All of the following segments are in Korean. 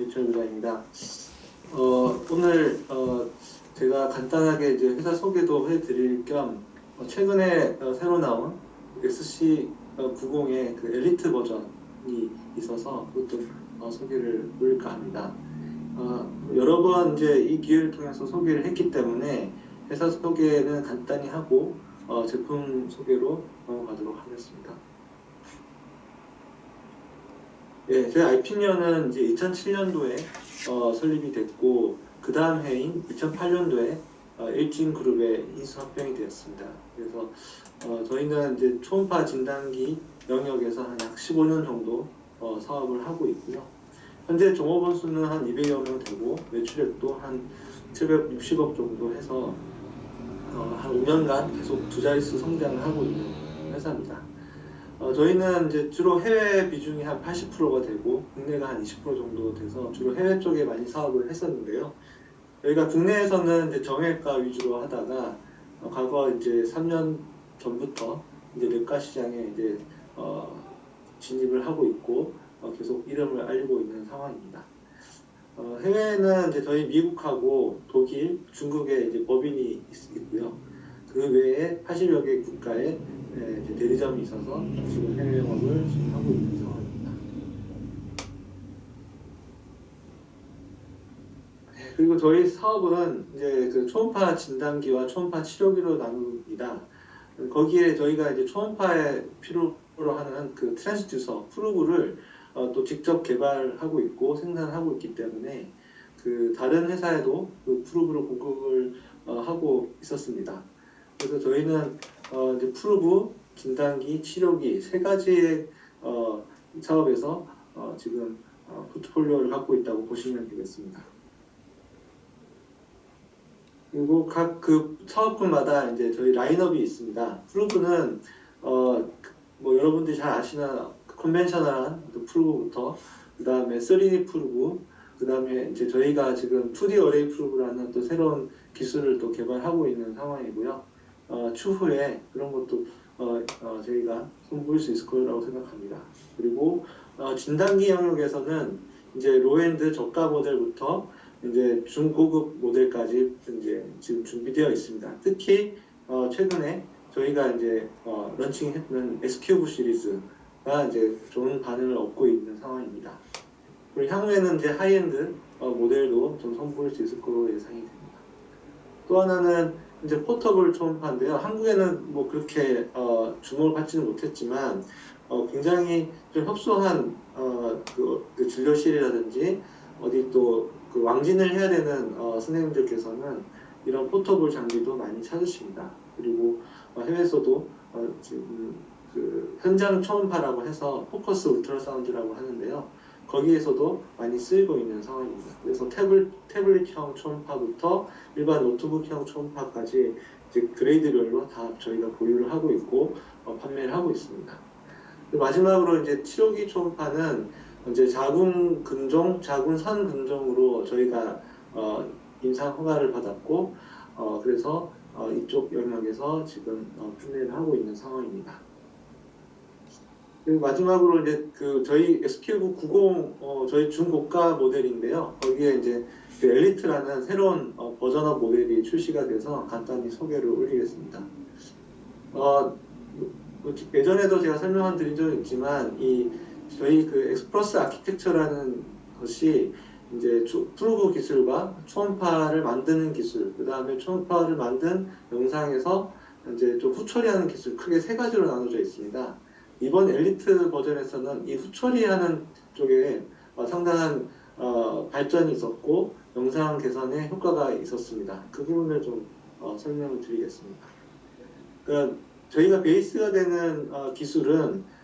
유철 부장입니다. 오늘 제가 간단하게 이제 회사 소개도 해드릴 겸 최근에 새로 나온 SC90의 그 엘리트 버전이 있어서 그것도 소개를 드릴까 합니다. 여러 번 이제 이 기회를 통해서 소개를 했기 때문에 회사 소개는 간단히 하고 제품 소개로 넘어가도록 하겠습니다. 예, 저희 아이피니어는 이제 2007년도에 설립이 됐고, 그 다음 해인 2008년도에 일진그룹에 인수합병이 되었습니다. 그래서 저희는 이제 초음파 진단기 영역에서 한 약 15년 정도 사업을 하고 있고요. 현재 종업원 수는 한 200여 명 되고, 매출액도 한 760억 정도 해서 한 5년간 계속 두 자릿수 성장을 하고 있는 회사입니다. 저희는 이제 주로 해외 비중이 한 80%가 되고 국내가 한 20% 정도 돼서 주로 해외 쪽에 많이 사업을 했었는데요. 저희가 국내에서는 이제 정형외과 위주로 하다가 과거 이제 3년 전부터 이제 내과 시장에 이제 진입을 하고 있고 계속 이름을 알리고 있는 상황입니다. 해외에는 이제 저희 미국하고 독일, 중국에 이제 법인이 있고요. 그 외에 80여 개 국가에 이제 대리점이 있어서 지금 해외 영업을 진행하고 있는 상황입니다. 그리고 저희 사업은 이제 그 초음파 진단기와 초음파 치료기로 나눕니다. 거기에 저희가 이제 초음파에 필요로 하는 그 트랜스듀서 프로브를 또 직접 개발하고 있고 생산하고 있기 때문에 그 다른 회사에도 그 프로브를 공급을 하고 있었습니다. 그래서 저희는 이제 프로브, 진단기, 치료기 세 가지의 사업에서 지금 포트폴리오를 갖고 있다고 보시면 되겠습니다. 그리고 각 그 사업군마다 이제 저희 라인업이 있습니다. 프로브는 뭐 여러분들이 잘 아시는 컨벤셔널한 프로브부터 그 다음에 3D 프로브, 그 다음에 이제 저희가 지금 2D 어레이 프로브라는 또 새로운 기술을 또 개발하고 있는 상황이고요. 추후에 그런 것도 저희가 선보일 수 있을 거라고 생각합니다. 그리고 진단기 영역에서는 이제 로엔드 저가 모델부터 이제 중고급 모델까지 이제 지금 준비되어 있습니다. 특히 최근에 저희가 이제 런칭했던 S큐브 시리즈가 이제 좋은 반응을 얻고 있는 상황입니다. 그리고 향후에는 이제 하이엔드 모델도 좀 선보일 수 있을 거로 예상이 됩니다. 또 하나는 이제 포터블 초음파인데요. 한국에는 뭐 그렇게 주목을 받지는 못했지만 굉장히 좀 협소한 그 진료실이라든지 어디 또 그 왕진을 해야 되는 선생님들께서는 이런 포터블 장비도 많이 찾으십니다. 그리고 해외에서도 지금 그 현장 초음파라고 해서 포커스 울트라사운드라고 하는데요. 거기에서도 많이 쓰이고 있는 상황입니다. 그래서 태블릿형 초음파부터 일반 노트북형 초음파까지 이제 그레이드별로 다 저희가 보유를 하고 있고 판매를 하고 있습니다. 마지막으로 이제 치료기 초음파는 이제 자궁 근종, 자궁 선 근종으로 저희가 임상 허가를 받았고 그래서 이쪽 영역에서 지금 판매를 하고 있는 상황입니다. 그리고 마지막으로 이제 그 저희 SQ90 저희 중고가 모델인데요. 거기에 이제 그 엘리트라는 새로운 버전업 모델이 출시가 돼서 간단히 소개를 올리겠습니다. 예전에도 제가 설명을 드린 적이 있지만 저희 그 엑스프러스 아키텍처라는 것이 이제 프로브 기술과 초음파를 만드는 기술, 그 다음에 초음파를 만든 영상에서 이제 좀 후처리하는 기술 크게 세 가지로 나눠져 있습니다. 이번 엘리트 버전에서는 이 후처리하는 쪽에 상당한 발전이 있었고 영상 개선에 효과가 있었습니다. 그 부분을 좀 설명을 드리겠습니다. 그러니까 저희가 베이스가 되는 기술은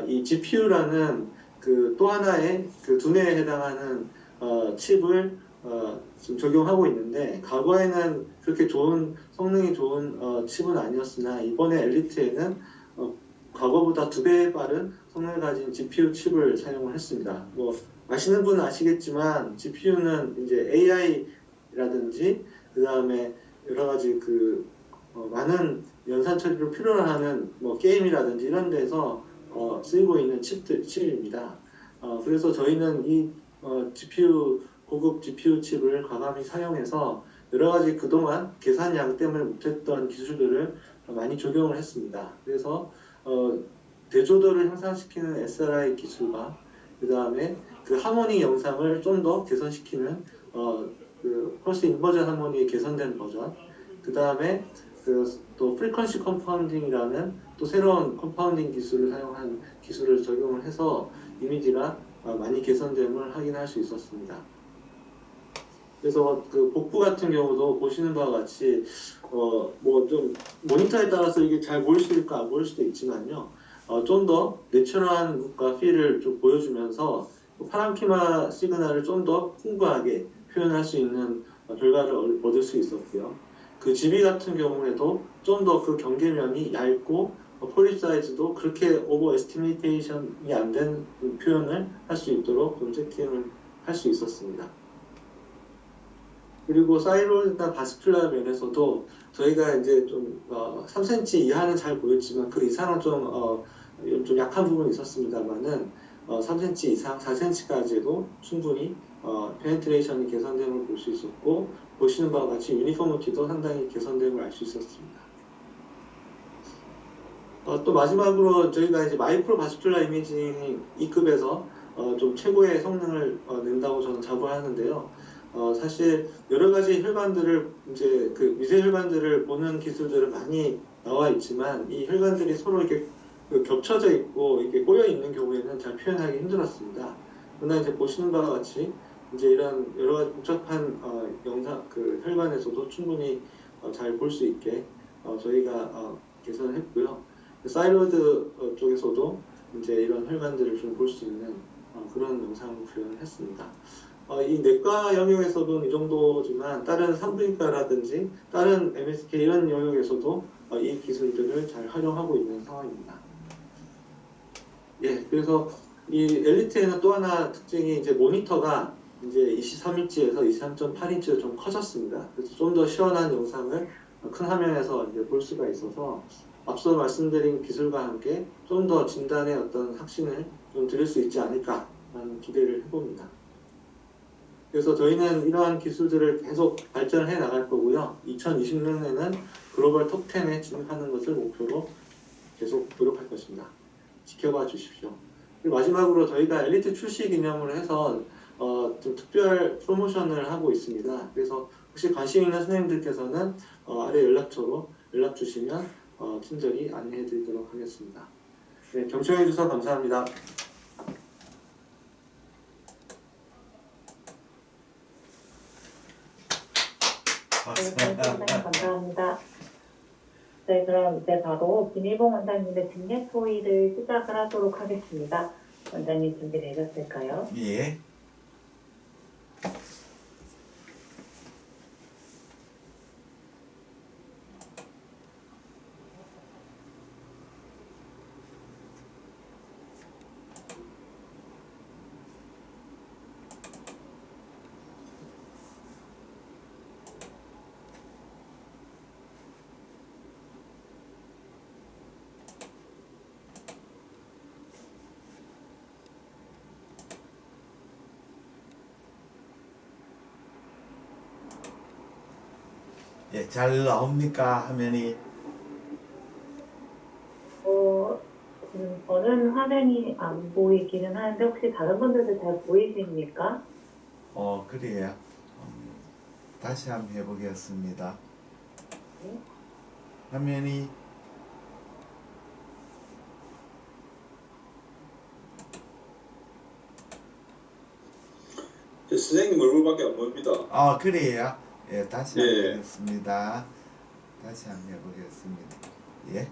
이 GPU라는 그 또 하나의 그 두뇌에 해당하는 칩을 지금 적용하고 있는데 과거에는 그렇게 좋은 성능이 좋은 칩은 아니었으나 이번에 엘리트에는 과거보다 2배 빠른 성능을 가진 GPU 칩을 사용을 했습니다. 뭐 아시는 분은 아시겠지만 GPU는 이제 AI라든지 그 다음에 여러 가지 그 많은 연산 처리를 필요로 하는 뭐 게임이라든지 이런 데서 쓰이고 있는 칩입니다. 그래서 저희는 이 GPU 고급 GPU 칩을 과감히 사용해서 여러 가지 그동안 계산량 때문에 못했던 기술들을 많이 적용을 했습니다. 그래서 대조도를 향상시키는 SRI 기술과 그 다음에 그 하모니 영상을 좀 더 개선시키는 그 펄스 인버전 하모니의 개선된 버전, 그 다음에 또 프리퀀시 컴파운딩이라는 또 새로운 컴파운딩 기술을 사용한 기술을 적용을 해서 이미지가 많이 개선됨을 확인할 수 있었습니다. 그래서 그 복부 같은 경우도 보시는 바와 같이 뭐 좀 모니터에 따라서 이게 잘 보일 수도 있고 안 보일 수도 있지만요. 좀 더 내추럴한 룩과 필을 좀 보여주면서 파란키마 시그널을 좀 더 풍부하게 표현할 수 있는 결과를 얻을 수 있었고요. 그 GB 같은 경우에도 좀 더 그 경계면이 얇고 폴립 사이즈도 그렇게 오버 에스티메이션이 안 된 표현을 할 수 있도록 좀 세팅을 할 수 있었습니다. 그리고 사이로이드나 바스큘라 면에서도 저희가 이제 좀 3cm 이하는 잘 보였지만 그 이상은 좀 약한 부분이 있었습니다만은 3cm 이상 4cm까지도 충분히 페네트레이션이 개선됨을 볼 수 있었고 보시는 바와 같이 유니포미티도 상당히 개선됨을 알 수 있었습니다. 또 마지막으로 저희가 이제 마이크로 바스큘라 이미징 2급에서 좀 최고의 성능을 낸다고 저는 자부하는데요. 사실 여러 가지 혈관들을 이제 그 미세 혈관들을 보는 기술들은 많이 나와 있지만 이 혈관들이 서로 이렇게 겹쳐져 있고 이렇게 꼬여 있는 경우에는 잘 표현하기 힘들었습니다. 그러나 이제 보시는 바와 같이 이제 이런 여러 가지 복잡한 영상 그 혈관에서도 충분히 잘 볼 수 있게 저희가 개선을 했고요. 사이로이드 쪽에서도 이제 이런 혈관들을 좀 볼 수 있는 그런 영상을 구현을 했습니다. 이 내과 영역에서도 이 정도지만 다른 산부인과라든지 다른 MSK 이런 영역에서도 이 기술들을 잘 활용하고 있는 상황입니다. 예, 그래서 이 엘리트에는 또 하나 특징이 이제 모니터가 이제 23인치에서 23.8인치로 좀 커졌습니다. 그래서 좀 더 시원한 영상을 큰 화면에서 이제 볼 수가 있어서 앞서 말씀드린 기술과 함께 좀 더 진단의 어떤 확신을 좀 드릴 수 있지 않을까라는 기대를 해봅니다. 그래서 저희는 이러한 기술들을 계속 발전해 나갈 거고요. 2020년에는 글로벌 톱 10에 진입하는 것을 목표로 계속 노력할 것입니다. 지켜봐 주십시오. 그리고 마지막으로 저희가 엘리트 출시 기념으로 해서 좀 특별 프로모션을 하고 있습니다. 그래서 혹시 관심 있는 선생님들께서는 아래 연락처로 연락 주시면 친절히 안내해 드리도록 하겠습니다. 네, 경청해 주셔서 감사합니다. 네, 원장님 감사합니다. 네, 그럼 이제 바로 김일봉 원장님의 직례 토의를 시작을 하도록 하겠습니다. 원장님 준비되셨을까요? 예. 예, 잘 나옵니까? 화면이? 저는 화면이 안 보이기는 하는데 혹시 다른 분들도 잘 보이십니까? 그래요. 다시 한번 해보겠습니다. 네. 화면이 선생님 얼굴밖에 안 보입니다. 그래요. 예, 다시 예. 한번 해보겠습니다. 다시 한번 해보겠습니다. 예,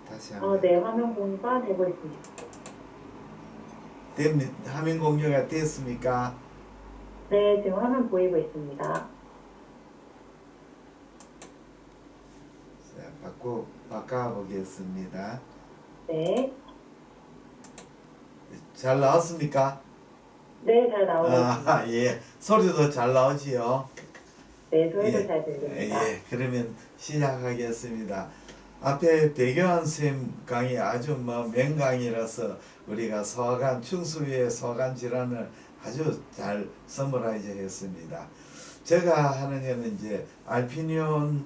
다시 한번. 네, 화면 공유가 되고 있습니다. 화면 공유가 됐습니까? 네, 지금 화면 보이고 있습니다. 자, 바꿔보겠습니다. 네, 잘 나왔습니까? 네, 잘 나오고 있습니다. 예, 소리도 잘 나오지요? 네, 소리도 예. 잘 들립니다. 예, 그러면 시작하겠습니다. 앞에 배교환 쌤 강의 아주 맹강이라서 우리가 소화관, 충수위의 소화관 질환을 아주 잘 서머라이즈 했습니다. 제가 하는 거는 이제 알피니온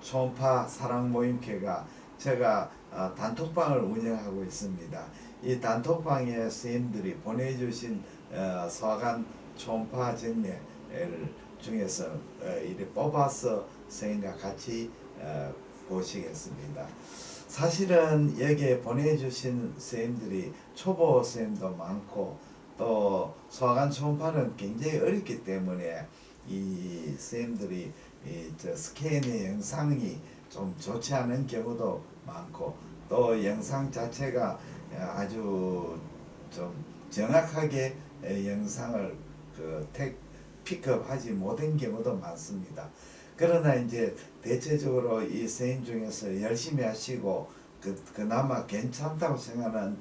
초음파 사랑 모임회가 제가 단톡방을 운영하고 있습니다. 이 단톡방에 선생님들이 보내주신 소아관 초음파 정례를 중에서 이렇게 뽑아서 선생님과 같이 보시겠습니다. 사실은 여기에 보내주신 선생님들이 초보 선생님도 많고 또 소아관 초음파는 굉장히 어렵기 때문에 이 선생님들이 스캔의 영상이 좀 좋지 않은 경우도 많고 또 영상 자체가 아주 좀 정확하게 영상을 픽업하지 못한 경우도 많습니다. 그러나 이제 대체적으로 이 선생님 중에서 열심히 하시고 그나마 괜찮다고 생각하는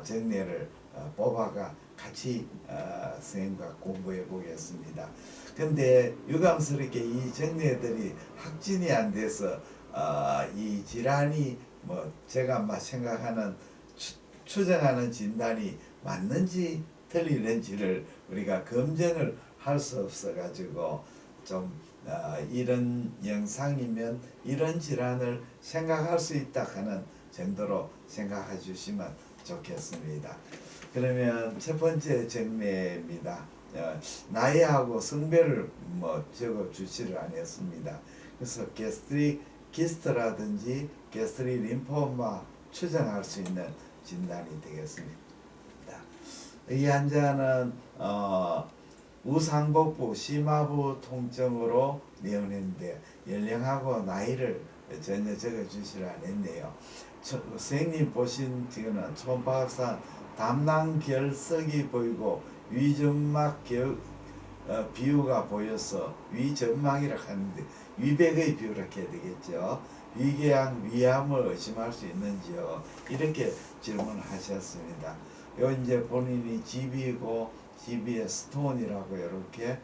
정례를 뽑아가 같이 선생님과 공부해 보겠습니다. 근데 유감스럽게 이 정례들이 확진이 안 돼서 이 질환이 뭐 제가 생각하는 추정하는 진단이 맞는지 틀리는지를 우리가 검증을 할 수 없어 가지고 좀 이런 영상이면 이런 질환을 생각할 수 있다 하는 정도로 생각해 주시면 좋겠습니다. 그러면 첫 번째 정례입니다. 나이하고 성별을 적어 주지를 않았습니다. 그래서 게스트릭 키스트라든지 게스트릭 림포마 추정할 수 있는 진단이 되겠습니다. 이 환자는 우상복부 심하부 통증으로 내원했는데 연령하고 나이를 전혀 적어주시지 않았네요. 선생님 보신 지금은 초음파상 담낭결석이 보이고 위점막 비유가 보여서 위점막이라 하는데 위백의 비유라 해야 되겠죠. 위궤양 위암을 의심할 수 있는지요? 이렇게 질문하셨습니다. 요 이제 본인이 GB고 GB의 스톤이라고 이렇게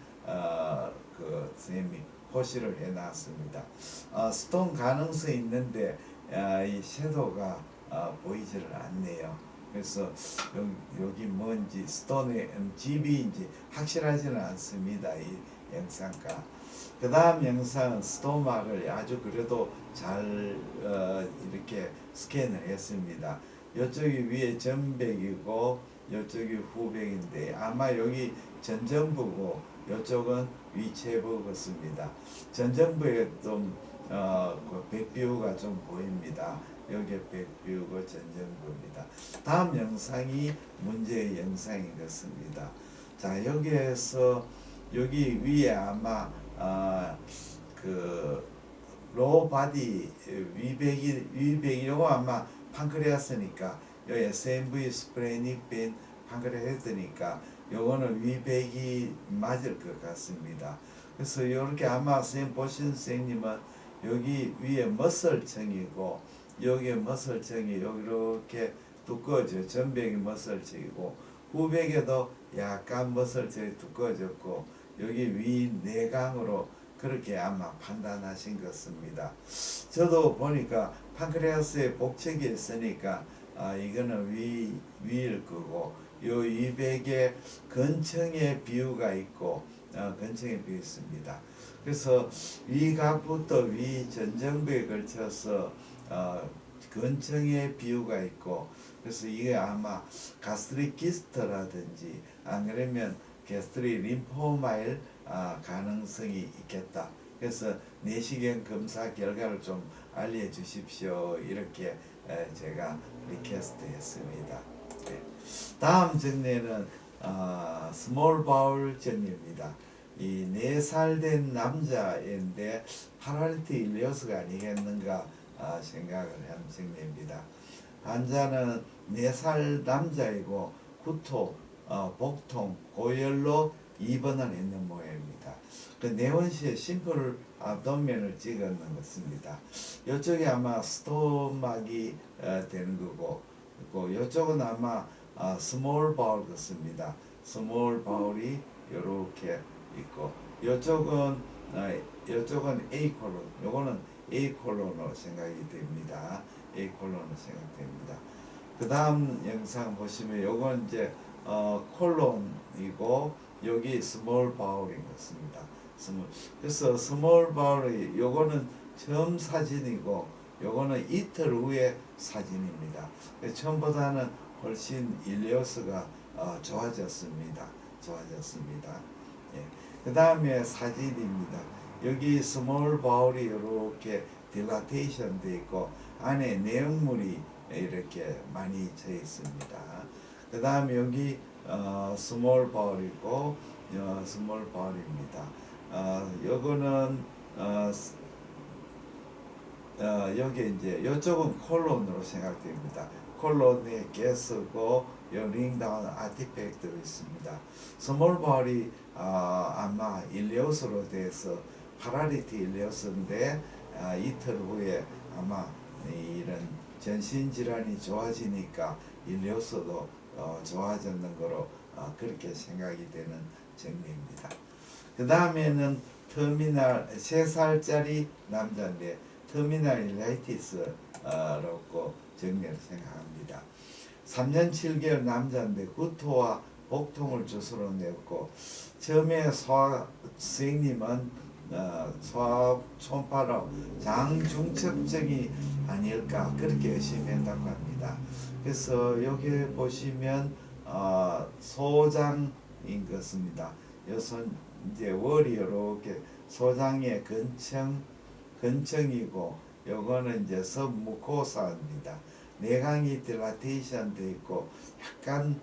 선생님이 호시를 해놨습니다. 스톤 가능성이 있는데 이 섀도우가 보이지를 않네요. 그래서 여기 뭔지 스톤의 GB인지 확실하지는 않습니다. 이 영상가. 그 다음 영상은 스토막을 아주 그래도 잘 이렇게 스캔을 했습니다. 이쪽이 위에 전백이고 이쪽이 후백인데 아마 여기 전전부고 이쪽은 위체부 같습니다. 전전부에 좀 백비우가 좀 보입니다. 여기 백비우고 전전부입니다. 다음 영상이 문제의 영상이 같습니다. 자, 여기에서 여기 위에 아마 로우 바디 위백이 요거 아마 판크레아스니까 요 SMV 스프레닉 벤 판크레아스니까 요거는 위백이 맞을 것 같습니다. 그래서 이렇게 아마 선생님 보신 선생님은 여기 위에 머슬층이고 여기 머슬층이 이렇게 두꺼워져 전백이 머슬층이고 후백에도 약간 머슬층이 두꺼워졌고 여기 위 내강으로 그렇게 아마 판단하신 것 같습니다. 저도 보니까 판크레아스에 복층이 있으니까 이거는 위일 거고 요 위백에 근청의 비유가 있고 근청의 비유 있습니다. 그래서 위각부터 위 전정부에 걸쳐서 근청의 비유가 있고 그래서 이게 아마 가스트릭 키스트라든지 안 그러면 게스트릭 림포마일 가능성이 있겠다. 그래서 내시경 검사 결과를 좀 알려주십시오. 이렇게 제가 리퀘스트 했습니다. 네. 다음 정례는 스몰 바울 정례입니다. 이 4살 된 남자인데 파라리티 일리오스가 아니겠는가 생각을 한 정례입니다. 환자는 4살 남자이고 구토, 복통, 고열로 입원을 했는 모양입니다. 그 내원시에 심플 압도면을 찍었는 것입니다. 이쪽이 아마 스토막이 되는 거고, 이쪽은 아마 스몰 바울 같습니다. 스몰 바울이 이렇게 있고, 이쪽은 A 콜론, 요거는 A 콜론으로 생각이 됩니다. A 콜론으로 생각됩니다. 그 다음 영상 보시면 요건 이제 콜론이고 여기 스몰 바울인 것입니다. 그래서 스몰 바울이 요거는 처음 사진이고 요거는 이틀 후의 사진입니다. 처음보다는 훨씬 일리오스가 좋아졌습니다. 예. 그 다음에 사진입니다. 여기 스몰 바울이 이렇게 딜라테이션 되어 있고 안에 내용물이 이렇게 많이 져 있습니다. 그 다음에 여기 스몰 바울이고 스몰 바울입니다. 요거는 여기 이제 이쪽은 콜론으로 생각됩니다. 콜론에 게스고 링다운 아티팩트가 있습니다. 스몰 바울이 아마 일리오스로 돼서 파라리티 일리오스인데 이틀 후에 아마 이런 전신 질환이 좋아지니까 일리오스도 좋아졌는 거로 그렇게 생각이 되는 정리입니다. 그 다음에는 터미널 3살짜리 남자인데 터미널 일라이티스라고 정리를 생각합니다. 3년 7개월 남자인데 구토와 복통을 주소로 냈고 처음에 소아 선생님은 소아 초음파로 장중첩증이 아닐까 그렇게 의심했다고 합니다. 그래서 여기 보시면 소장인 것입니다. 여선 이제 월이 이렇게 소장의 근청이고 요거는 이제 submucosa입니다. 내강이 딜라테이션 돼 있고 약간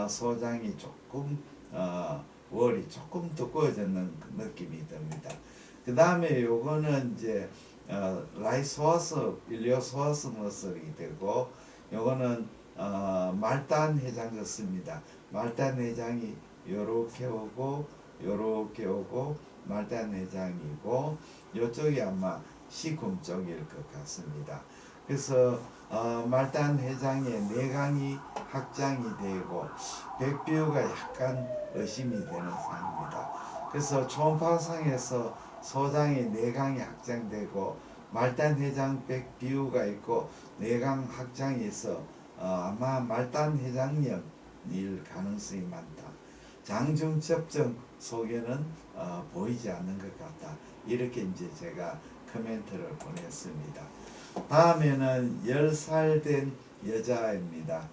소장이 조금 월이 조금 두꺼워졌는 느낌이 듭니다. 그 다음에 요거는 이제 라이소아스 일리오소아스 머슬이 되고 요거는 말단 해장 같습니다. 말단 해장이 요렇게 오고 말단 해장이고 요쪽이 아마 시금 쪽일 것 같습니다. 그래서 말단 해장에 내강이 확장이 되고 백비유가 약간 의심이 되는 상입니다. 그래서 초음파상에서 소장의 내강이 확장되고 말단 해장 백비유가 있고 내강 확장이 있어 아마 말단 해장염일 가능성이 많다. 장중첩증 속에는 보이지 않는 것 같다. 이렇게 이제 제가 코멘트를 보냈습니다. 다음에는 10살 된 여자입니다.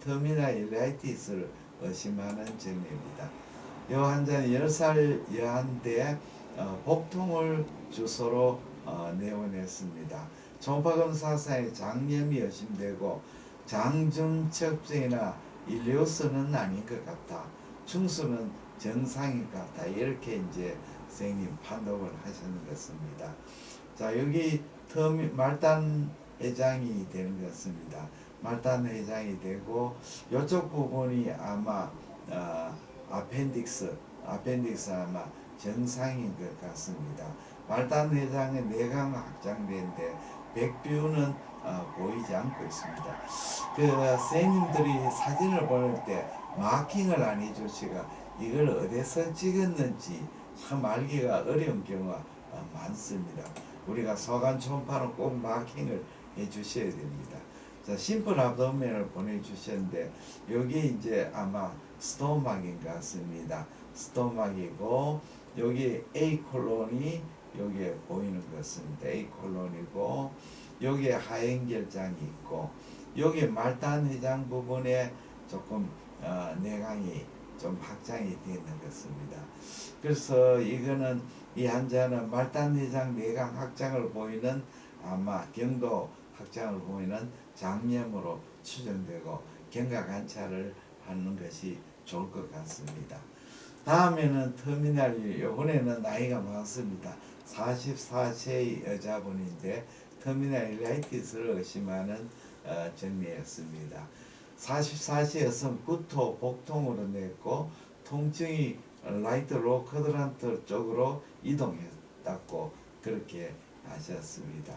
터미널 일라이티스를 의심하는 정리입니다. 이 환자는 10살 여한데 복통을 주소로 내원했습니다. 초음파 검사상에 장염이 의심되고 장중첩증이나 일리오스는 아닌 것 같다. 충수는 정상인 것 같다. 이렇게 이제 선생님 판독을 하시는 것입니다. 자, 여기 말단 해장이 되는 것 같습니다. 말단 해장이 되고 이쪽 부분이 아마 아펜딕스 아마 정상인 것 같습니다. 말단 해장의 내강 확장되는데 백뷰는 보이지 않고 있습니다. 그 선생님들이 사진을 보낼 때 마킹을 안 해주시가 이걸 어디서 찍었는지 참 알기가 어려운 경우가 많습니다. 우리가 소관 초음파는 꼭 마킹을 해주셔야 됩니다. 자, 심플 압도멘을 보내주셨는데 여기 이제 아마 스토막인 것 같습니다. 스토막이고 여기 A 콜론이 여기에 보이는 것 같습니다. A 콜론이고 여기에 하행결장이 있고 여기 말단 해장 부분에 조금 내강이 좀 확장이 되어 있는 것 같습니다. 그래서 이거는 이 환자는 말단 해장 내강 확장을 보이는 아마 경도 확장을 보이는 장염으로 추정되고 경과 관찰을 하는 것이 좋을 것 같습니다. 다음에는 터미널 이번에는 나이가 많습니다. 44세의 여자분인데 터미널 일라이티스를 의심하는 정리였습니다. 44세 여성 구토 복통으로 냈고 통증이 라이트 로 쿼드란트 쪽으로 이동했다고 그렇게 하셨습니다.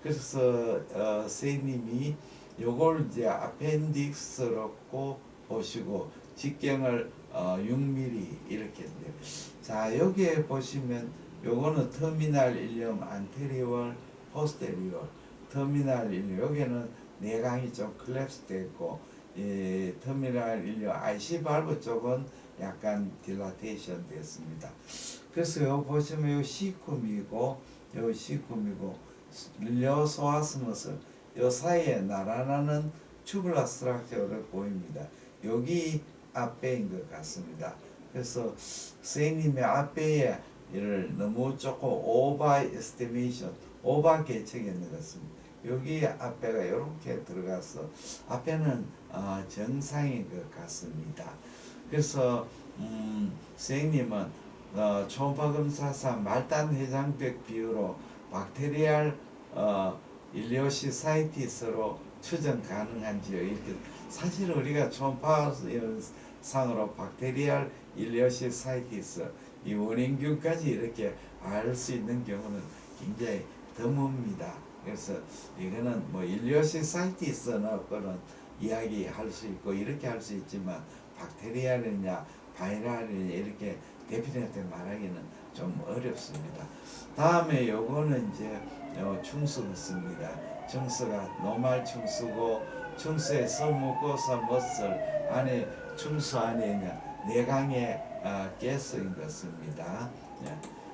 그래서 선생님이 요걸 이제 아펜딕스라고 보시고 직경을 6mm 이렇게 돼요. 자, 여기에 보시면 요거는 터미널 일륨 안테리얼 포스테리얼 터미널 일륨 여기는 내강이 좀 클랩스 되어 있고 이 터미널 1류 IC 발브 쪽은 약간 딜라테이션 됐습니다. 그래서 요 보시면 요 C쿰이고 요 C쿰이고 요 소아스머슬 요 사이에 나란하는 튜블라 스트럭처가 보입니다. 여기 앞배인 것 같습니다. 그래서 선생님의 앞배에 이를 너무 조금 오버 에스티메이션, 오버 계측했는 것 같습니다. 여기 앞배가 이렇게 들어가서 앞에는 정상인 것 같습니다. 그래서 선생님은 초음파 검사상 말단 회장벽 비율로 박테리알 일리오시사이티스로 추정 가능한지요. 이렇게 사실 우리가 초음파 상으로 박테리알 일리오시사이티스 이 원인균까지 이렇게 알 수 있는 경우는 굉장히 드뭅니다. 그래서 이거는 뭐 일리오시사이티스나 그런 이야기할 수 있고 이렇게 할 수 있지만 박테리아느냐 바이럴이냐 이렇게 데피니트하게 말하기는 좀 어렵습니다. 다음에 요거는 이제 충수 있습니다. 충수가 노말 충수고 충수의 서무코사 머슬 안에 충수 안에 있는 내강의 가스인 것입니다.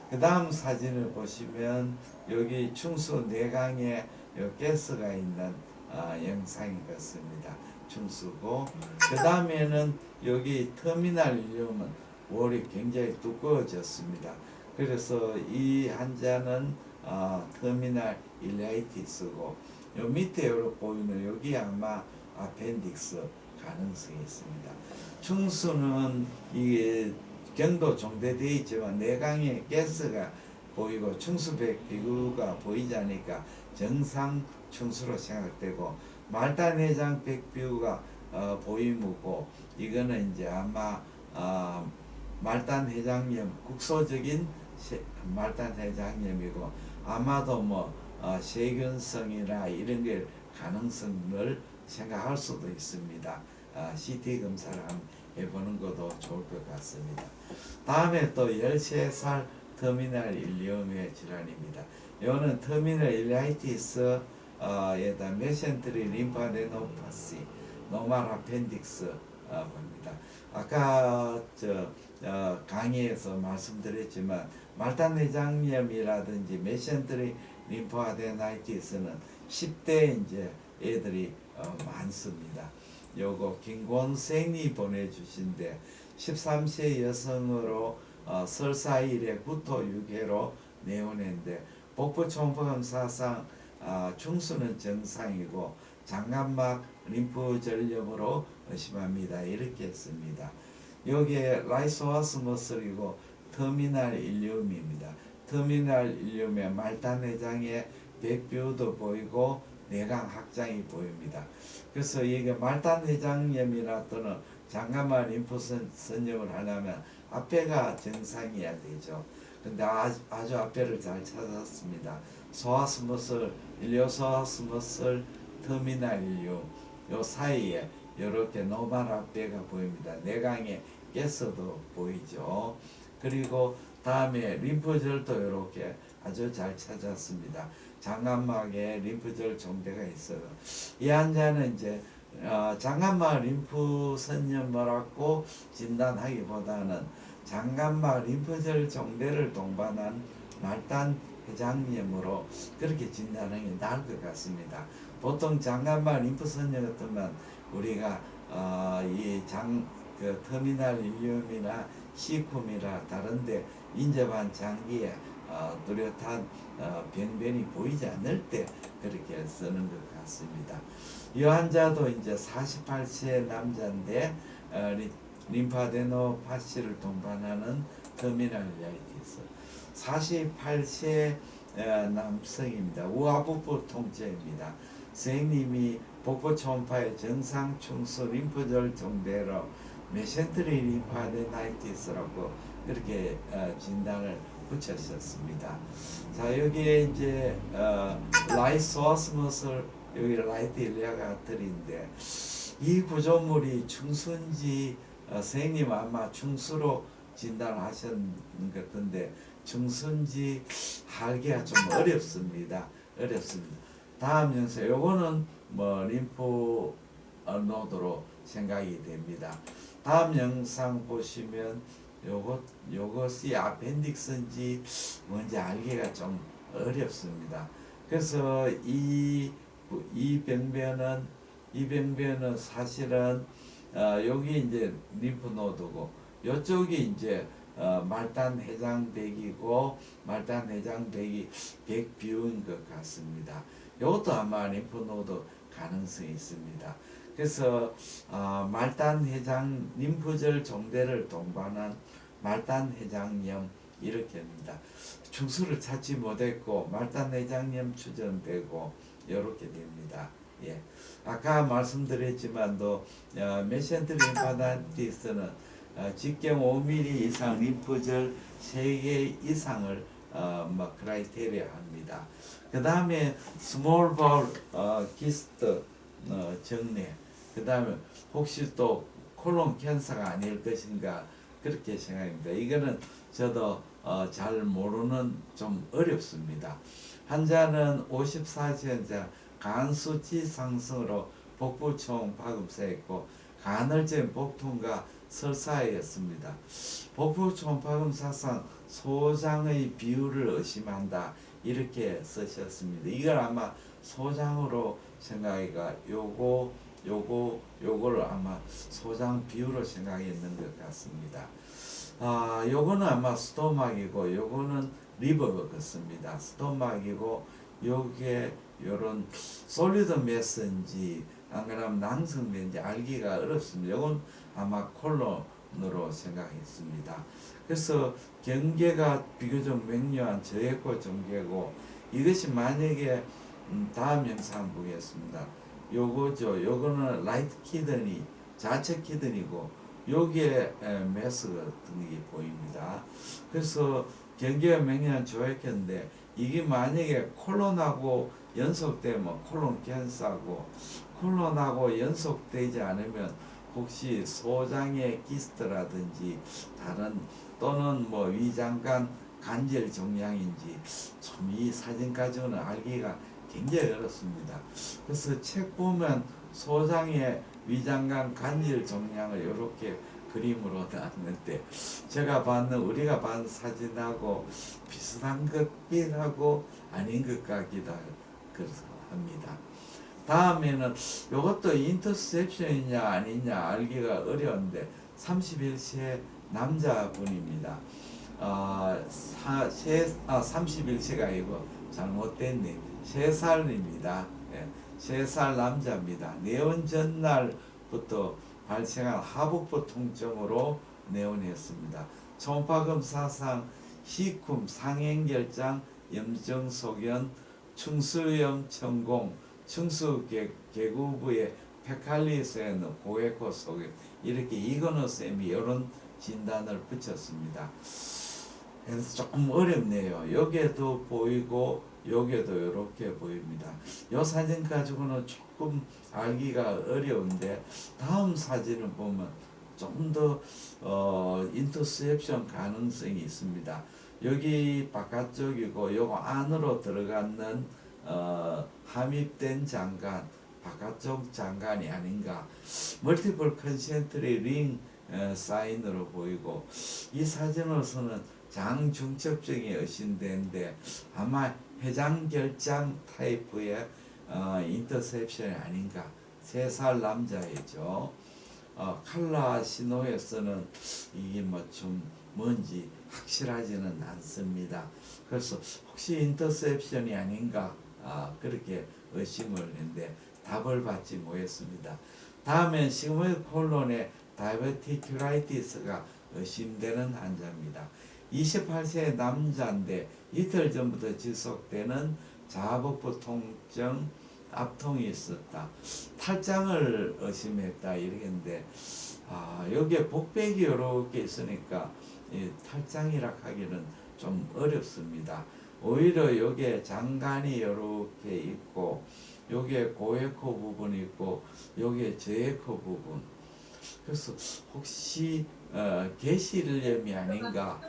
그 다음 사진을 보시면 여기 충수 내강에 가스가 있는 영상인 것입니다. 충수고 그 다음에는 여기 터미널 일륨은 월이 굉장히 두꺼워졌습니다. 그래서 이 환자는 터미널 일라이티스고 요 밑에 이렇게 보이는 여기 아마 아펜딕스 가능성이 있습니다. 충수는 이게 경도 정대되어 있지만 내강에 가스가 보이고 충수백 비구가 보이지 않으니까 정상 충수로 생각되고 말단회장 백비구가 보이무고 이거는 이제 아마 말단회장염 국소적인 말단회장염이고 아마도 뭐 세균성이나 이런 게 가능성을 생각할 수도 있습니다. CT 검사를 한번 해보는 것도 좋을 것 같습니다. 다음에 또 13살 터미널 일리움의 질환입니다. 이거는 터미널 일라이티스 에다 메센트리 림파데노파시 노말 아펜딕스 봅니다. 아까 강의에서 말씀드렸지만 말단내장염이라든지 메센트리 림파데나이티스는 10대 이제 애들이 많습니다. 요거 김권생이 보내주신데 13세 여성으로 설사일에 구토 6회로 내원했는데 복부 초음파 검사상 충수는 정상이고 장갑막 림프전염으로 의심합니다. 이렇게 했습니다. 여기에 라이소아스 머슬이고 터미널 일륨입니다. 터미널 일륨의 말단회장에 백뷰도 보이고 내강 확장이 보입니다. 그래서 이게 말단회장염이나 또는 장갑막 림프선염을 하려면 앞에가 정상이어야 되죠. 근데 아주 앞에를 잘 찾았습니다. 소아스머슬, 일리오소아스머슬, 터미널 일륨 요 사이에 이렇게 노말 앞배가 보입니다. 내강에 가스도 보이죠. 그리고 다음에 림프절도 이렇게 아주 잘 찾았습니다. 장갑막에 림프절 종대가 있어요. 이 환자는 이제 장갑막 림프선염이라고 진단하기보다는 장갑막 림프절 종대를 동반한 말단 회장염으로 그렇게 진단하는 게 나을 것 같습니다. 보통 장갑막 림프선염 같으면 우리가 그 터미널 일륨이나 C쿰이나 다른데 인접한 장기에 뚜렷한 병변이 보이지 않을 때 그렇게 쓰는 것 같습니다. 이 환자도 이제 48세 남자인데 림파데노파시를 동반하는 터미널 일라이티스 48세 남성입니다. 우하복부 통증입니다. 선생님이 복부 초음파의 정상 충수 림프절 종대로 메센트리 림파데나이티스라고 그렇게 진단을 붙였었습니다. 자 여기에 이제 라이소아스머슬 여기 라이트 일리아가들인데 이 구조물이 충수인지 선생님 아마 충수로 진단하셨는 것 같은데 충수인지 알기가 좀 어렵습니다. 다음 영상 요거는 뭐 림프 노드로 생각이 됩니다. 다음 영상 보시면 요것이 아펜딕스인지 뭔지 알기가 좀 어렵습니다. 그래서 이 병변은 사실은 여기 이제 림프노드고 요쪽이 이제 말단 해장백이고 말단 해장백이 백비율인 것 같습니다. 이것도 아마 림프노드 가능성이 있습니다. 그래서 말단 해장 림프절 종대를 동반한 말단 해장염 이렇게 합니다. 충수를 찾지 못했고 말단 해장염 추정되고 이렇게 됩니다. 예, 아까 말씀드렸지만도 메센트 림파다이티스는 직경 5mm 이상 림프절 3개 이상을 크라이테리아 합니다. 그 다음에 스몰 바울 키스트 정례, 그 다음에 혹시 또 콜론 캔서가 아닐 것인가 그렇게 생각합니다. 이거는 저도 잘 모르는 좀 어렵습니다. 환자는 54세자 간 수치 상승으로 복부 초음파검사했고 간헐적 복통과 설사였습니다. 복부 초음파검 사상 소장의 비율을 의심한다 이렇게 쓰셨습니다. 이걸 아마 소장으로 생각하기가 요거를 아마 소장 비율로 생각했는 것 같습니다. 요거는 아마 스토막이고 요거는 리버 같습니다. 스토막이고 요게 요런 솔리드 메스인지 안 그러면 낭성인지 알기가 어렵습니다. 요건 아마 콜론으로 생각했습니다. 그래서 경계가 비교적 명료한 저해코 전개고 이것이 만약에 다음 영상 보겠습니다. 요거죠. 요거는 라이트 키드니 좌측 키드니고 여기에 메스 같은 게 보입니다. 그래서 경계가 명료한 저해코인데 이게 만약에 콜론하고 연속되면 콜론 캔서고 콜론하고 연속되지 않으면 혹시 소장의 키스트라든지 다른 또는 뭐 위장관 간질 종양인지 좀 이 사진 가지고는 알기가 굉장히 어렵습니다. 그래서 책 보면 소장의 위장관 간질 종양을 이렇게 그림으로 나왔는데 제가 봤는 우리가 본 사진하고 비슷한 것 같긴 하고 아닌 것 같기도 합니다. 다음에는 이것도 인터셉션이냐 아니냐 알기가 어려운데 31세 남자분입니다. 31세가 아니고 잘못됐네. 3살입니다. 예, 3살 남자입니다. 내원 전날부터 발생한 하복부 통증으로 내원했습니다. 초음파검사상 시쿰, 상행결장, 염증소견, 충수염 천공, 충수개구부의 페칼리스에는 고에코 소견 이렇게 이거노쌤이 이런 진단을 붙였습니다. 그래서 조금 어렵네요. 여기에도 보이고 여기에도 이렇게 보입니다. 이 사진 가지고는 조금 알기가 어려운데 다음 사진을 보면 조금 더 인터셉션 가능성이 있습니다. 여기 바깥쪽이고 요거 안으로 들어가는 함입된 장관 바깥쪽 장관이 아닌가. 멀티플 컨센트리 링 사인으로 보이고 이 사진으로서는 장중첩증이 의심되는데 아마 해장결장 타입의 인터셉션이 아닌가. 3살 남자이죠. 칼라 신호에서는 이게 뭐 좀 뭔지 확실하지는 않습니다. 그래서 혹시 인터셉션이 아닌가 그렇게 의심을 했는데 답을 받지 못했습니다. 다음엔 시그모이드 콜론의 다이버티큐라이티스가 의심되는 환자입니다. 28세 남자인데 이틀 전부터 지속되는 자복부 통증, 압통이 있었다. 탈장을 의심했다 이러겠는데 여기에 복백이 이렇게 있으니까 이 탈장이라 하기는 좀 어렵습니다. 오히려 여기에 장관이 이렇게 있고 여기에 고에코 부분이 있고 여기에 저에코 부분. 그래서 혹시 개실염이 아닌가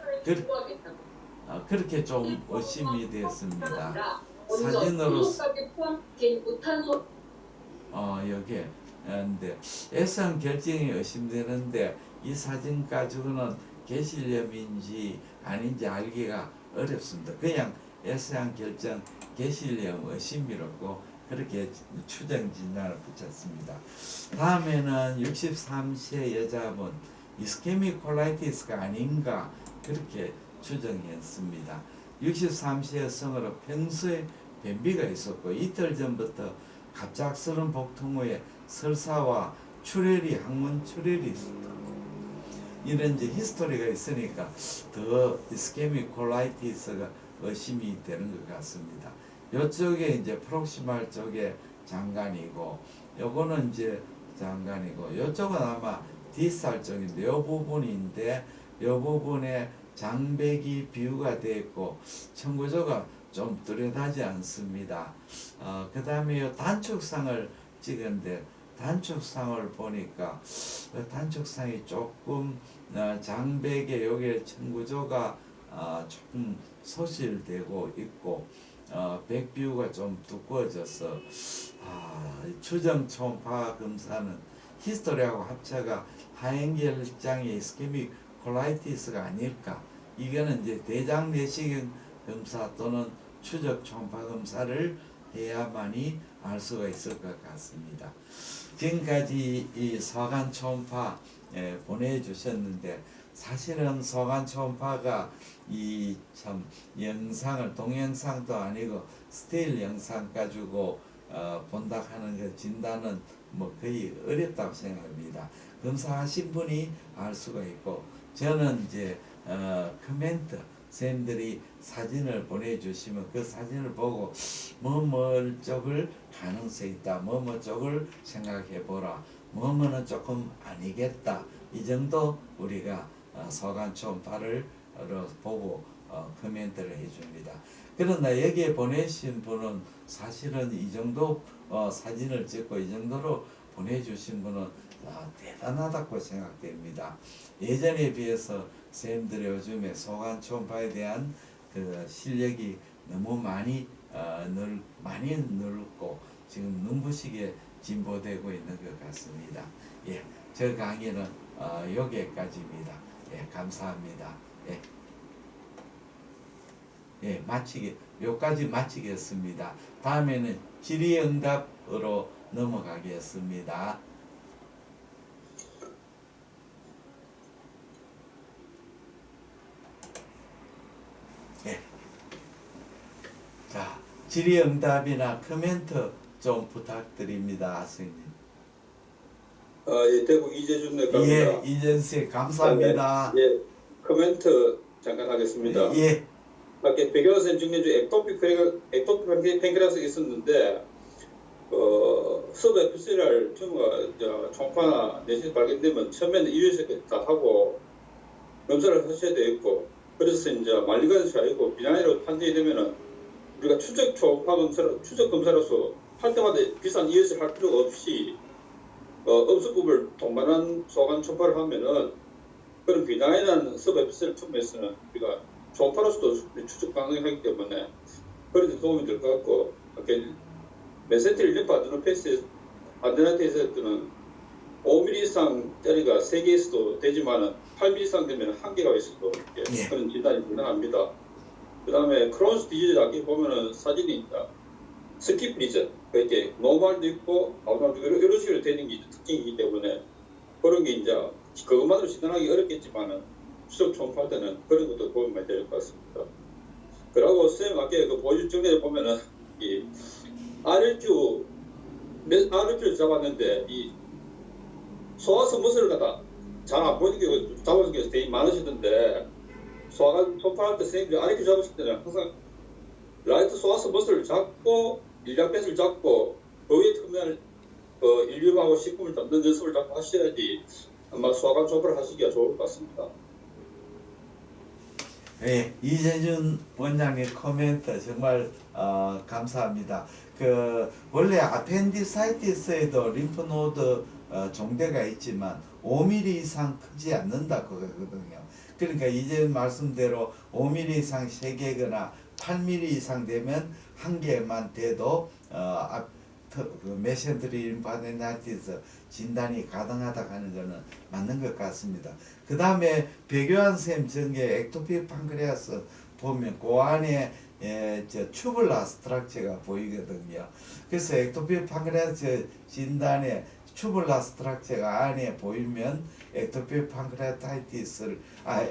그렇게 좀 의심이 됐습니다. 사진으로 여기에 근데 S형 결정이 의심되는데 이 사진 가지고는 개실염인지 아닌지 알기가 어렵습니다. 그냥 S형 결정 개실염 의심이라고 그렇게 추정 진단을 붙였습니다. 다음에는 63세 여자분 이스케믹 콜라이티스가 아닌가 그렇게 추정했습니다. 63세 여성으로 평소에 변비가 있었고 이틀 전부터 갑작스러운 복통 후에 설사와 출혈이 항문 출혈이 있었다. 이런 이제 히스토리가 있으니까 더 이스케믹 콜라이티스가 의심이 되는 것 같습니다. 이쪽에 이제 프록시말 쪽에 장관이고 요거는 이제 장관이고 요쪽은 아마 디스탈 쪽인데 요 부분인데 요 부분에 장백이 비유가 되어 있고 청구조가 좀 뚜렷하지 않습니다. 그 다음에 요 단축상을 찍은데 단축상을 보니까 단축상이 조금 장백에 여기에 청구조가 조금 소실되고 있고 백비유가 좀 두꺼워져서 추정 초음파 검사는 히스토리하고 합쳐가 하행결장의 이스케믹 콜라이티스가 아닐까. 이거는 이제 대장 내시경 검사 또는 추적 초음파 검사를 해야만이 알 수가 있을 것 같습니다. 지금까지 이 소관 초음파 보내주셨는데 사실은 소관 초음파가 이 참 영상을 동영상도 아니고 스틸 영상 가지고 본다 하는 그 진단은 뭐 거의 어렵다고 생각합니다. 검사하신 분이 알 수가 있고 저는 이제 코멘트 선생님들이 사진을 보내주시면 그 사진을 보고 뭐뭐 쪽을 가능성이 있다, 뭐뭐 쪽을 생각해보라, 뭐뭐는 조금 아니겠다, 이 정도 우리가 소관 초음파를 보고 코멘트를 해줍니다. 그러나 여기에 보내신 분은 사실은 이 정도 사진을 찍고 이 정도로 보내주신 분은 대단하다고 생각됩니다. 예전에 비해서 선생님들이 요즘에 소관 초음파에 대한 그 실력이 너무 많이 늘었고 지금 눈부시게 진보되고 있는 것 같습니다. 예, 저 강의는 여기까지입니다. 예, 감사합니다. 여기까지 마치겠습니다. 다음에는 질의응답으로 넘어가겠습니다. 자, 질의응답이나 코멘트 좀 부탁드립니다, 선생님. 예, 대구 이재준 내과입니다. 예, 이재준 감사합니다. 예, 코멘트 잠깐 하겠습니다. 예. 아까 백영환 선생님 중에 엑토픽 팬크라스가 있었는데 서브에피스랄 튜머가 총파나 내신 발견되면 처음에는 이유에서 다 하고 검사를 하셔야 되겠고 그래서 이제 말리가드시 아니고 비난이라고 판정이 되면은 우리가 추적 초음파 검사로 추적 검사로서 할 때마다 비싼 이유에서 할 필요가 없이 음수급을 동반한 소관 초음파를 하면은 그런 비난이라는 서브에피스랄 튜머에서는 우리가 초음파로서도 추적 가능하기 때문에 그런 데 도움이 될 것 같고 메센테리 림프 아데노아테에서는 5mm 이상짜리가 3개에서도 되지만 8mm 이상 되면 한계가 있어도 그런 진단이 불가능합니다. 그 다음에 크론스 디지즈 아까 보면은 사진이 있다. 스킵 리전, 이렇게 노멀도 있고 아웃노멀도 있고 이런 식으로 되는 게 특징이기 때문에 그런 게 이제 그것만으로 진단하기 어렵겠지만은 추적 초음파 때는 그런 것도 도움이 많이 될 것 같습니다. 그리고 선생님 아까 그 보여줄 정리에 보면은 이 RLQ를 잡았는데 이 소화성 머슬을 갖다 잘 안 보이는 게 잡아준 게 되게 많으시던데 소화관 초음파할 때 선생님들이 RLQ 잡으실 때는 항상 라이트 소화성 머슬을 잡고 일량뱃을 잡고 그 위에 터미널 인류하고 식품을 담는 연습을 자꾸 하셔야지 아마 소화관 초음파를 하시기가 좋을 것 같습니다. 네, 이재준 원장님 코멘트 정말 감사합니다. 원래 아펜디사이티스에도 림프노드 종대가 있지만 5mm 이상 크지 않는다고 그러거든요. 그러니까 이재준 말씀대로 5mm 이상 3개거나 8mm 이상 되면 한 개만 돼도 그 메센테리 림파데나이티스 진단이 가능하다 하는 거는 맞는 것 같습니다. 그 다음에 백요한 쌤 전개 액토피 판크레아스 보면 그 안에 저 튜블라 스트럭처가 보이거든요. 그래서 액토피 판크레아스 진단에 튜블라 스트럭처가 안에 보이면 액토피 판크레아타이티스를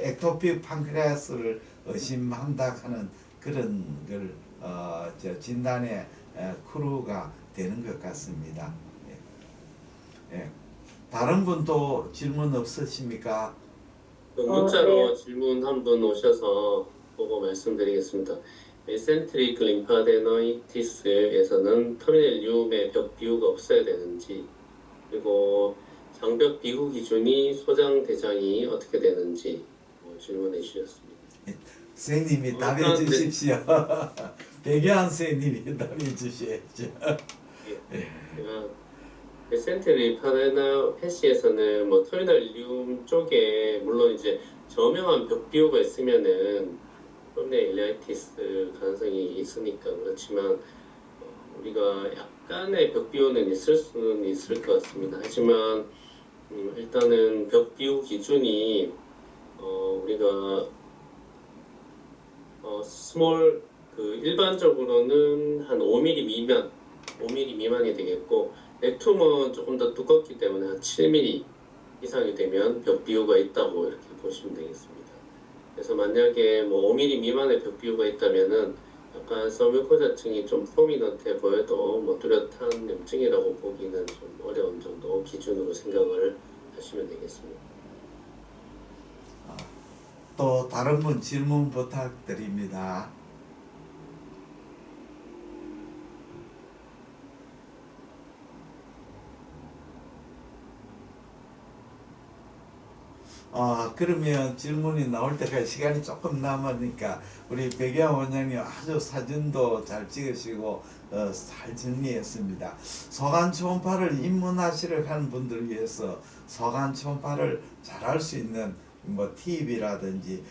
액토피 판크레아스를 의심한다 하는 그런 걸 저 진단의 크루가 되는 것 같습니다. 예. 다른 분도 질문 없으십니까? 문자로 질문 한 분 오셔서 보고 말씀드리겠습니다. 메센트릭 림파데노이티스에서는 터미널 륨의 벽 비율가 없어야 되는지, 그리고 장벽 비후 기준이 소장 대장이 어떻게 되는지 질문해 주셨습니다. 선생님이 답해 주십시오. 백여한 선생님이 답해 주셔야죠. 제가 메센트릭 림파데노 패시에서는 뭐 터미널 륨 쪽에 물론 이제 저명한 벽 비호가 있으면은 터미널 일리아이티스 가능성이 있으니까 그렇지만 우리가 약간의 벽 비호는 있을 수는 있을 것 같습니다. 하지만 일단은 벽 비호 기준이 우리가 스몰 그 일반적으로는 한 5mm 미만이 되겠고 액툼은 조금 더 두껍기 때문에 한 7mm 이상이 되면 벽 비호가 있다고 이렇게 보시면 되겠습니다. 그래서 만약에 뭐 5mm 미만의 벽 비호가 있다면은 약간 서뮤코자층이 좀 포미넌트해 보여도 뭐 뚜렷한 염증이라고 보기는 좀 어려운 정도 기준으로 생각을 하시면 되겠습니다. 또 다른 분 질문 부탁드립니다. 그러면 질문이 나올 때까지 시간이 조금 남으니까 우리 백양 원장님 아주 사진도 잘 찍으시고 잘 정리했습니다. 소관 초음파를 입문하시려 하는 분들을 위해서 소관 초음파를 잘할 수 있는 뭐 팁이라든지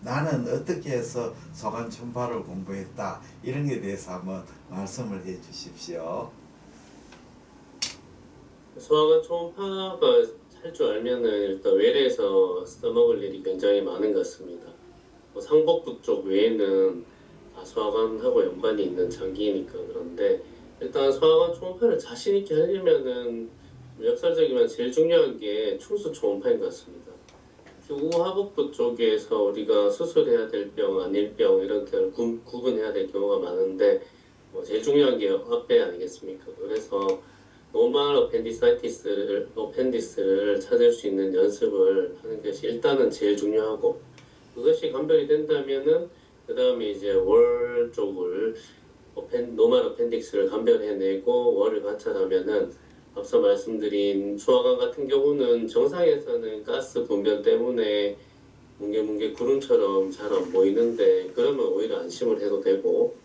나는 어떻게 해서 소관 초음파를 공부했다 이런 게 대해서 한번 말씀을 해 주십시오. 소화관 초음파가 할 줄 알면은 일단 외래에서 써먹을 일이 굉장히 많은 것 같습니다. 뭐 상복부 쪽 외에는 다 소화관하고 연관이 있는 장기이니까 그런데 일단 소화관 초음파를 자신 있게 하려면은 역설적이면 제일 중요한 게 충수 초음파인 것 같습니다. 우하복부 쪽에서 우리가 수술해야 될 병, 아닐 병 이런 걸 구분해야 될 경우가 많은데 뭐 제일 중요한 게 앞배 아니겠습니까? 그래서 노멀 어펜디스를 찾을 수 있는 연습을 하는 것이 일단은 제일 중요하고 그것이 감별이 된다면은 그 다음에 이제 월 쪽을 노멀 어펜딕스를 감별해내고 월을 관찰하면은 앞서 말씀드린 소화관 같은 경우는 정상에서는 가스 분변 때문에 뭉게뭉게 구름처럼 잘 안 보이는데 그러면 오히려 안심을 해도 되고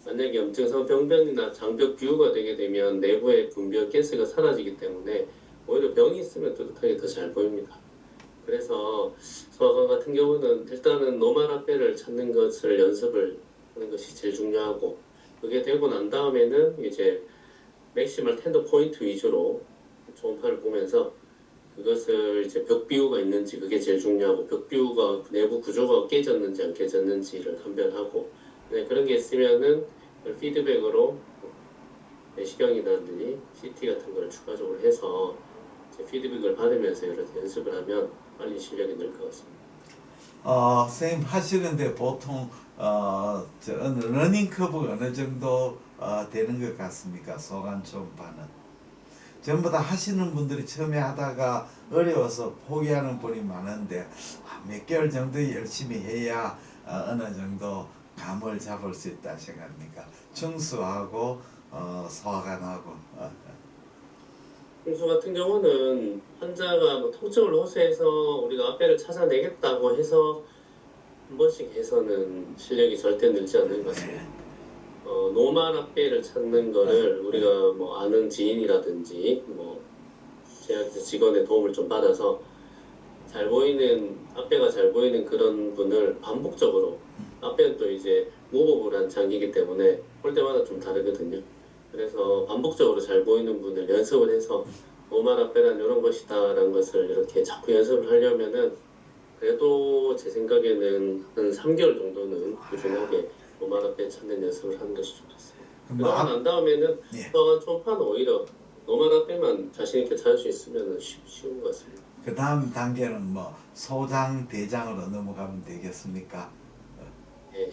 만약에 염증성 병변이나 장벽 비후가 되게 되면 내부의 분변 가스가 사라지기 때문에 오히려 병이 있으면 뚜렷하게 더 잘 보입니다. 그래서 소화관 같은 경우는 일단은 노멀 앞배를 찾는 것을 연습을 하는 것이 제일 중요하고 그게 되고 난 다음에는 이제 맥시멀 텐더 포인트 위주로 초음파를 보면서 그것을 이제 벽 비후가 있는지 그게 제일 중요하고 벽 비후가 내부 구조가 깨졌는지 안 깨졌는지를 판별하고 네, 그런 게 있으면은 피드백으로 내시경이라든지 CT 같은 걸 추가적으로 해서 이제 피드백을 받으면서 여러 연습을 하면 빨리 실력이 늘 것 같습니다. 선생님 하시는데 보통 러닝 커브가 어느 정도 되는 것 같습니까? 소관 초음파는 전부 다 하시는 분들이 처음에 하다가 어려워서 포기하는 분이 많은데 몇 개월 정도 열심히 해야 어느 정도 감을 잡을 수 있다 생각합니까? 충수하고 소화관하고 충수 같은 경우는 환자가 뭐 통증을 호소해서 우리가 앞배를 찾아내겠다고 해서 한 번씩 해서는 실력이 절대 늘지 않는 것 같습니다. 노멀 앞배를 찾는 거를 우리가 뭐 아는 지인이라든지 뭐 제약사 직원의 도움을 좀 받아서 잘 보이는 앞배가 잘 보이는 그런 분을 반복적으로 앞배는 또 이제 무호흡을 한 장기이기 때문에 볼 때마다 좀 다르거든요. 그래서 반복적으로 잘 보이는 분을 연습을 해서 오마라페란 이런 것이다라는 것을 이렇게 자꾸 연습을 하려면은 그래도 제 생각에는 한 3개월 정도는 꾸준하게 오마라페 찾는 연습을 하는 것이 좋겠어요. 그러고 난 다음에는 예. 또한 총판 오히려 오마라페만 자신 있게 찾을 수 있으면 쉬운 것 같습니다. 그 다음 단계는 뭐 소장, 대장으로 넘어가면 되겠습니까? 예.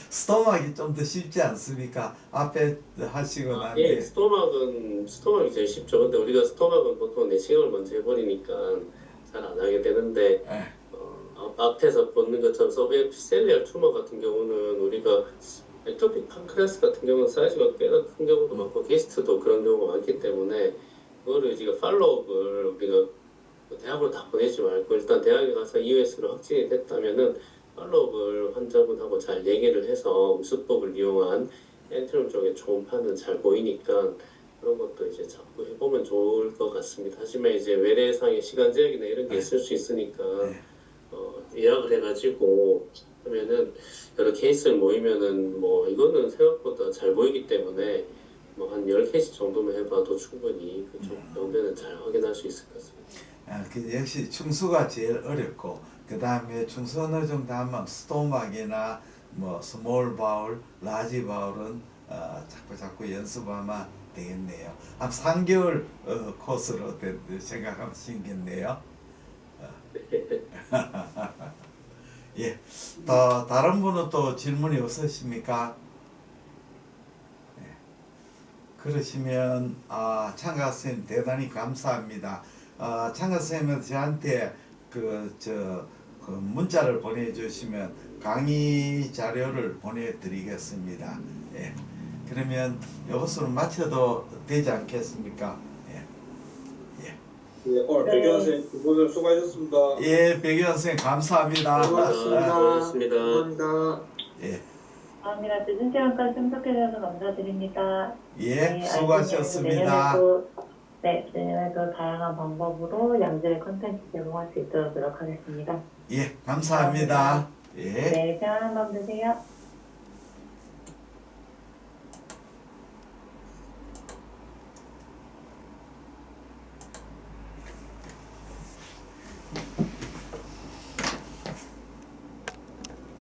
스토막이 좀 더 쉽지 않습니까? 앞에 하시고 난 예, 뒤에. 스토막이 제일 쉽죠. 근데 우리가 스토막은 보통 내시경을 먼저 해버리니까 잘 안 하게 되는데 예. 앞에서 보는 것처럼 서브에피셀리얼 투머 같은 경우는 우리가 에토픽 판크레아스 같은 경우는 사이즈가 꽤나 큰 경우도 많고 게스트도 그런 경우가 많기 때문에 그거를 우리가 팔로우업을 우리가 대학으로 다 보내지 말고 일단 대학에 가서 EOS로 확진이 됐다면은 팔로우업을 환자분하고 잘 얘기를 해서 우수법을 이용한 엔트럼 쪽에 초음파는 잘 보이니까 그런 것도 이제 자꾸 해보면 좋을 것 같습니다. 하지만 이제 외래상의 시간 제약이나 이런 게 있을 수 있으니까 네. 예약을 해가지고 하면은 여러 케이스를 모이면은 뭐 이거는 생각보다 잘 보이기 때문에 뭐 한 10케이스 정도만 해봐도 충분히 그쪽 병변은 잘 확인할 수 있을 것 같습니다. 그 역시 충수가 제일 어렵고 그 다음에 충수 어느 정도 하면 스토막이나 뭐 스몰 바울, 라지 바울은 자꾸 연습하면 되겠네요. 한 3개월 코스로 생각하면 되겠네요. 예, 다른 분은 또 질문이 없으십니까? 예. 그러시면 창가 선생님 대단히 감사합니다. 창가 선생님은 저한테 그 문자를 보내주시면 강의 자료를 보내드리겠습니다. 예. 그러면 이것으로 마쳐도 되지 않겠습니까? 네, 오늘 백현 선생님 두 분을 수고하셨습니다. 예, 백현 선생님 감사합니다. 수고하셨습니다. 수고하셨습니다. 감사합니다. 예, 감사합니다. 늦은 시간까지 참석해주셔서 감사드립니다. 예, 수고하셨습니다. 내년에도 다양한 방법으로 양질의 컨텐츠 제공할 수 있도록 노력하겠습니다. 예, 감사합니다. 예. 네, 편안한 밤 되세요.